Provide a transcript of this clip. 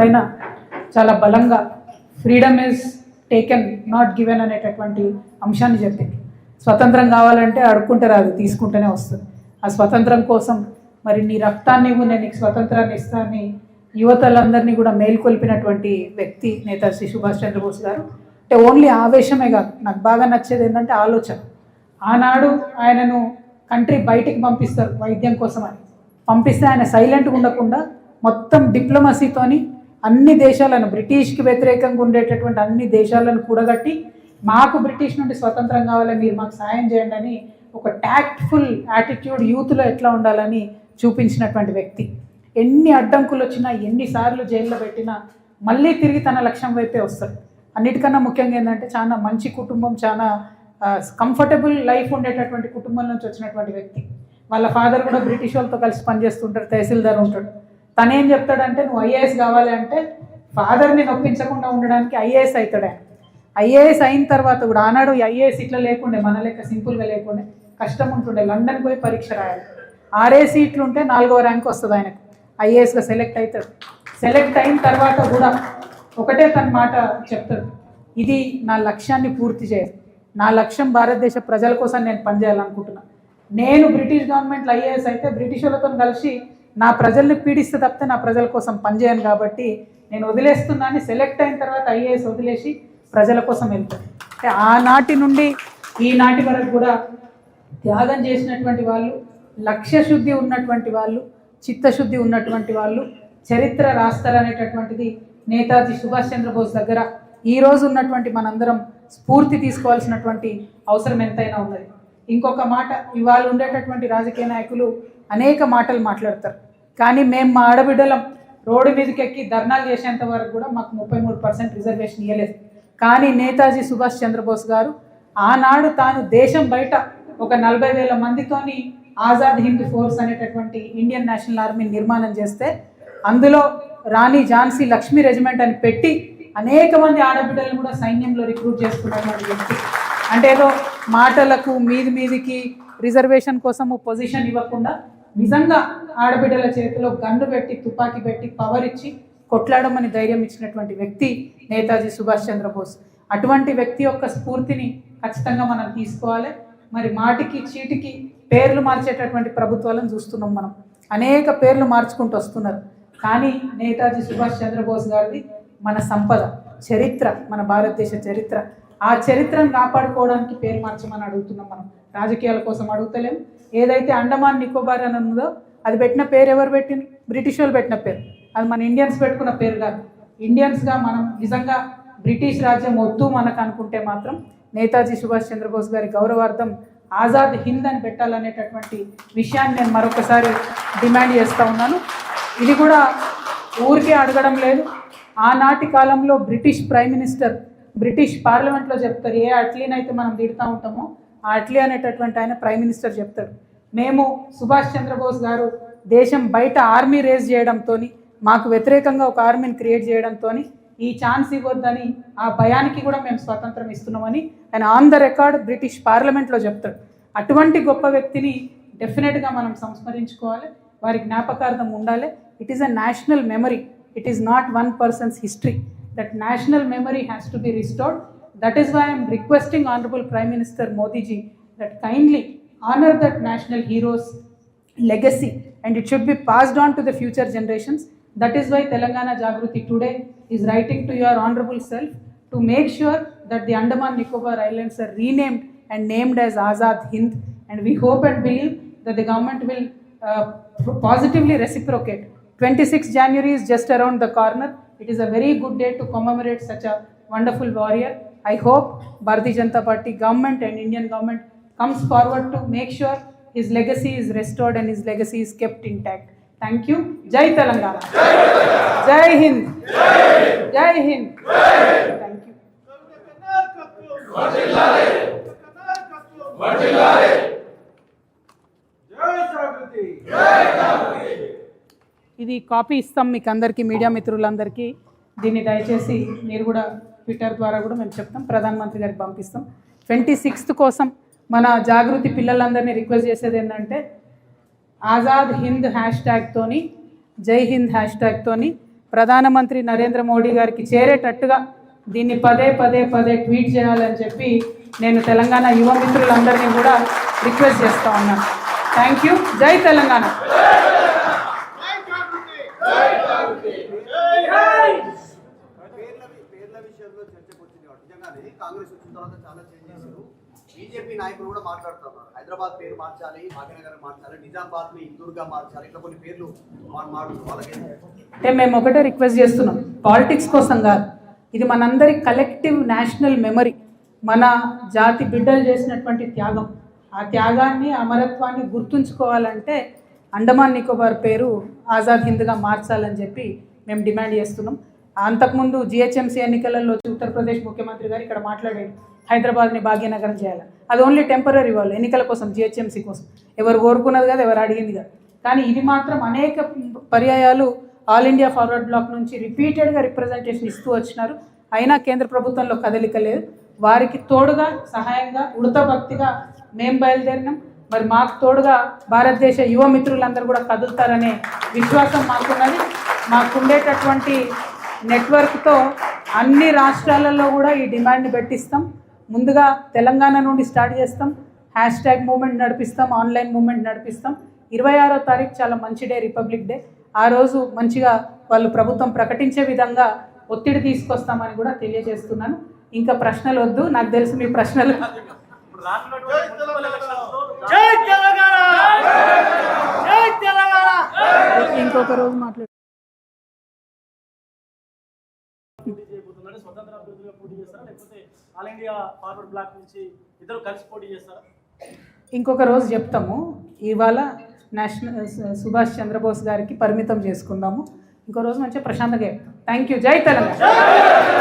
పైన చాలా బలంగా freedom is taken not given అనేటటువంటి అంశాన్ని చెప్పింది. స్వతంత్రం కావాలంటే అడుక్కుంటే రాదు, తీసుకుంటేనే వస్తుంది. ఆ స్వతంత్రం కోసం మరి నీ రక్తాన్ని ఇవ్వు, నేను నీకు స్వతంత్రాన్ని ఇస్తానని యువతలందరినీ కూడా మేల్కొల్పినటువంటి వ్యక్తి నేతాజీ సుభాష్ చంద్రబోస్ గారు. అంటే ఓన్లీ ఆవేశమే కాదు, నాకు బాగా నచ్చేది ఏంటంటే ఆలోచన. ఆనాడు ఆయనను కంట్రీ బయటికి పంపిస్తారు వైద్యం కోసం అని, పంపిస్తే ఆయన సైలెంట్గా ఉండకుండా మొత్తం డిప్లొమసీతోని అన్ని దేశాలను, బ్రిటిష్కి వ్యతిరేకంగా ఉండేటటువంటి అన్ని దేశాలను కూడగట్టి మాకు బ్రిటిష్ నుండి స్వతంత్రం కావాలి, మీరు మాకు సాయం చేయండి అని ఒక ట్యాక్ట్ఫుల్ యాటిట్యూడ్ యూత్లో ఎట్లా ఉండాలని చూపించినటువంటి వ్యక్తి. ఎన్ని అడ్డంకులు వచ్చినా, ఎన్నిసార్లు జైల్లో పెట్టినా మళ్ళీ తిరిగి తన లక్ష్యం వైపే వస్తాడు. అన్నిటికన్నా ముఖ్యంగా ఏంటంటే చాలా మంచి కుటుంబం, చాలా కంఫర్టబుల్ లైఫ్ ఉండేటటువంటి కుటుంబం నుంచి వచ్చినటువంటి వ్యక్తి. వాళ్ళ ఫాదర్ కూడా బ్రిటిష్ వాళ్ళతో కలిసి పనిచేస్తుంటాడు, తహసీల్దార్ ఉంటాడు. తనేం చెప్తాడంటే, నువ్వు ఐఏఎస్ కావాలి అంటే ఫాదర్ని నొప్పించకుండా ఉండడానికి ఐఏఎస్ అవుతాడు ఆయన. ఐఏఎస్ అయిన తర్వాత కూడా ఆనాడు ఐఏఎస్ ఇట్లా లేకుండే, మన లెక్క సింపుల్గా లేకుండే, కష్టం ఉంటుండే. లండన్ పోయి పరీక్ష రాయాలి. 6 సీట్లు ఉంటే 4వ ర్యాంక్ వస్తుంది ఆయనకు. ఐఏఎస్గా సెలెక్ట్ అవుతాడు. సెలెక్ట్ అయిన తర్వాత కూడా ఒకటే తన మాట చెప్తాడు, ఇది నా లక్ష్యాన్ని పూర్తి చేయాలి, నా లక్ష్యం భారతదేశ ప్రజల కోసం నేను పనిచేయాలనుకుంటున్నా. నేను బ్రిటిష్ గవర్నమెంట్లో ఐఏఎస్ అయితే బ్రిటిష్ వాళ్ళతో కలిసి నా ప్రజల్ని పీడిస్తే తప్పితే నా ప్రజల కోసం పనిచేయను, కాబట్టి నేను వదిలేస్తున్నాను. సెలెక్ట్ అయిన తర్వాత ఐఏఎస్ వదిలేసి ప్రజల కోసం వెళ్తాను. అంటే ఆనాటి నుండి ఈనాటి వరకు కూడా త్యాగం చేసినటువంటి వాళ్ళు, లక్ష్యశుద్ధి ఉన్నటువంటి వాళ్ళు, చిత్తశుద్ధి ఉన్నటువంటి వాళ్ళు చరిత్ర రాస్తారనేటటువంటిది నేతాజీ సుభాష్ చంద్రబోస్ దగ్గర ఈరోజు ఉన్నటువంటి మనందరం స్ఫూర్తి తీసుకోవాల్సినటువంటి అవసరం ఎంతైనా ఉన్నది. ఇంకొక మాట, ఇవాళ ఉండేటటువంటి రాజకీయ నాయకులు అనేక మాటలు మాట్లాడతారు, కానీ మేము మా ఆడబిడ్డలం రోడ్డు మీదకి ఎక్కి ధర్నాలు చేసేంత వరకు కూడా మాకు 33% రిజర్వేషన్ ఇవ్వలేదు. కానీ నేతాజీ సుభాష్ చంద్రబోస్ గారు ఆనాడు తాను దేశం బయట ఒక 40,000 మందితోని ఆజాద్ హింద్ ఫోర్స్ అనేటటువంటి ఇండియన్ నేషనల్ ఆర్మీని నిర్మాణం చేస్తే అందులో రాణి ఝాన్సీ లక్ష్మీ రెజిమెంట్ అని పెట్టి అనేక మంది ఆడబిడ్డలను కూడా సైన్యంలో రిక్రూట్ చేసుకున్నటువంటి వ్యక్తి. అంటే ఏదో మాటలకు మీదికి రిజర్వేషన్ కోసము పొజిషన్ ఇవ్వకుండా నిజంగా ఆడబిడ్డల చేతిలో గన్ను పెట్టి, తుపాకీ పెట్టి, పవర్ ఇచ్చి కొట్లాడమని ధైర్యం ఇచ్చినటువంటి వ్యక్తి నేతాజీ సుభాష్ చంద్రబోస్. అటువంటి వ్యక్తి యొక్క స్ఫూర్తిని ఖచ్చితంగా మనం తీసుకోవాలి. మరి మాటికి చీటికి పేర్లు మార్చేటటువంటి ప్రభుత్వాలను చూస్తున్నాం మనం. అనేక పేర్లు మార్చుకుంటూ వస్తున్నారు. కానీ నేతాజీ సుభాష్ చంద్రబోస్ గారిది మన సంపద, చరిత్ర, మన భారతదేశ చరిత్ర. ఆ చరిత్రను కాపాడుకోవడానికి పేరు మార్చమని అడుగుతున్నాం మనం. రాజకీయాల కోసం అడుగుతలేము. ఏదైతే అండమాన్ నికోబార్ అని ఉందో అది పెట్టిన పేరు ఎవరు పెట్టింది? బ్రిటిష్ వాళ్ళు పెట్టిన పేరు. అది మన ఇండియన్స్ పెట్టుకున్న పేరు కాదు. ఇండియన్స్గా మనం నిజంగా బ్రిటిష్ రాజ్యం వద్దు మనకు అనుకుంటే మాత్రం నేతాజీ సుభాష్ చంద్రబోస్ గారి గౌరవార్థం ఆజాద్ హింద్ అని పెట్టాలనేటటువంటి విషయాన్ని నేను మరొకసారి డిమాండ్ చేస్తూ ఉన్నాను. ఇది కూడా ఊరికే అడగడం లేదు. ఆనాటి కాలంలో బ్రిటిష్ ప్రైమ్ మినిస్టర్ బ్రిటిష్ పార్లమెంట్లో చెప్తారు, ఏ అట్లీనైతే మనం తిడుతూ ఉంటామో ఆ అట్లీ అనేటటువంటి ఆయన ప్రైమ్ మినిస్టర్ చెప్తాడు, మేము సుభాష్ చంద్రబోస్ గారు దేశం బయట ఆర్మీ రేజ్ చేయడంతో, మాకు వ్యతిరేకంగా ఒక ఆర్మీని క్రియేట్ చేయడంతో ఈ ఛాన్స్ ఇవ్వద్దని, ఆ భయానికి కూడా మేము స్వాతంత్రం ఇస్తున్నామని ఆయన ఆన్ ద రికార్డ్ బ్రిటిష్ పార్లమెంట్లో చెప్తాడు. అటువంటి గొప్ప వ్యక్తిని డెఫినెట్గా మనం సంస్మరించుకోవాలి, వారి జ్ఞాపకార్థం ఉండాలి. It is a national memory, it is not one person's history. That national memory has to be restored. That is why I am requesting Honorable Prime Minister Modi ji that kindly honor that national hero's legacy and it should be passed on to the future generations. That is why Telangana Jagruti today is writing to your honorable self to make sure that the Andaman Nicobar Islands are renamed and named as Azad Hind, and we hope and believe that the government will positively reciprocate. 26 January is just around the corner. It is a very good day to commemorate such a wonderful warrior. I hope Bharatiya Janata Party government and Indian government comes forward to make sure his legacy is restored and his legacy is kept intact. Thank you. Jai Telangana. Jai Hind. Jai Hind. Thank you. ఇది copy ఇస్తాం మీకు అందరికీ, media మిత్రులందరికీ. దీన్ని దయచేసి మీరు కూడా Twitter ద్వారా కూడా మేము చెప్తాం, ప్రధానమంత్రి గారికి పంపిస్తాం. 26th కోసం మన జాగృతి పిల్లలందరినీ రిక్వెస్ట్ చేసేది ఏంటంటే, ఆజాద్ హింద్ హ్యాష్ ట్యాగ్తోని, జై హింద్ హ్యాష్ ట్యాగ్తోని ప్రధానమంత్రి నరేంద్ర మోడీ గారికి చేరేటట్టుగా దీన్ని పదే పదే పదే ట్వీట్ చేయాలని చెప్పి నేను తెలంగాణ యువ మిత్రులందరినీ కూడా రిక్వెస్ట్ చేస్తూ ఉన్నాను. Thank you. జై తెలంగాణ. కాంగ్రెస్ వచ్చిన తర్వాత చాలా చేంజ్ చేశారు. బీజేపీ నాయకులు కూడా మాట్లాడుతున్నారు, హైదరాబాద్ పేరు మార్చాలి, భాగ్యనగర్ మార్చాలి, నిజామాబాద్ ని ఇందూరుగా మార్చాలి, ఇట్లా కొన్ని పేర్లు అంటే మేము ఒకటే రిక్వెస్ట్ చేస్తున్నాం, పాలిటిక్స్ కోసం కాదు, ఇది మనందరి కలెక్టివ్ నేషనల్ మెమరీ, మన జాతి బిడ్డలు చేసినటువంటి త్యాగం. ఆ త్యాగాన్ని అమరత్వాన్ని గుర్తుంచుకోవాలంటే అండమాన్ నికోబార్ పేరు ఆజాద్ హింద్గా మార్చాలని చెప్పి మేము డిమాండ్ చేస్తున్నాం. అంతకుముందు జిహెచ్ఎంసీ ఎన్నికలలో ఉత్తరప్రదేశ్ ముఖ్యమంత్రి గారు ఇక్కడ మాట్లాడాడు, హైదరాబాద్ని భాగ్యనగరం చేయాలి. అది ఓన్లీ టెంపరీ వాళ్ళు, ఎన్నికల కోసం, జిహెచ్ఎంసీ కోసం. ఎవరు కోరుకున్నది కాదు, ఎవరు అడిగింది కాదు. కానీ ఇది మాత్రం అనేక పర్యాయాలు ఆల్ ఇండియా ఫార్వర్డ్ బ్లాక్ నుంచి రిపీటెడ్గా రిప్రజెంటేషన్ ఇస్తూ వచ్చినారు. అయినా కేంద్ర ప్రభుత్వంలో కదలిక లేదు. వారికి తోడుగా సహాయంగా ఉడతభక్తిగా మేము బయలుదేరినాం. మరి మాకు తోడుగా భారతదేశ యువ మిత్రులందరూ కూడా కదులుతారనే విశ్వాసం మాకున్నది. మాకుండేటటువంటి నెట్వర్క్తో అన్ని రాష్ట్రాలలో కూడా ఈ డిమాండ్ని పెట్టిస్తాం. ముందుగా తెలంగాణ నుండి స్టార్ట్ చేస్తాం, హ్యాష్ట్యాగ్ మూమెంట్ నడిపిస్తాం, ఆన్లైన్ మూమెంట్ నడిపిస్తాం. 26వ తారీఖు చాలా మంచి డే, రిపబ్లిక్ డే. ఆ రోజు మంచిగా వాళ్ళు ప్రభుత్వం ప్రకటించే విధంగా ఒత్తిడి తీసుకొస్తామని కూడా తెలియజేస్తున్నాను. ఇంకా ప్రశ్నలు వద్దు, నాకు తెలుసు మీ ప్రశ్నలు. ఇంకొక రోజు మాట్లాడు. స్వతంత్ర అభ్యర్థులుగా పోటీ చేస్తారా, లేకపోతే ఆల్ ఇండియా ఫార్వర్డ్ బ్లాక్ నుంచి ఇద్దరు కలిసి పోటీ చేస్తారా? ఇంకొక రోజు చెప్తాము. ఇవాళ నేషనల్ సుభాష్ చంద్రబోస్ గారికి పరిమితం చేసుకుందాము. ఇంకో రోజు మంచిగా ప్రశాంతంగా చెప్తాం. Thank you. జై తెలంగాణ.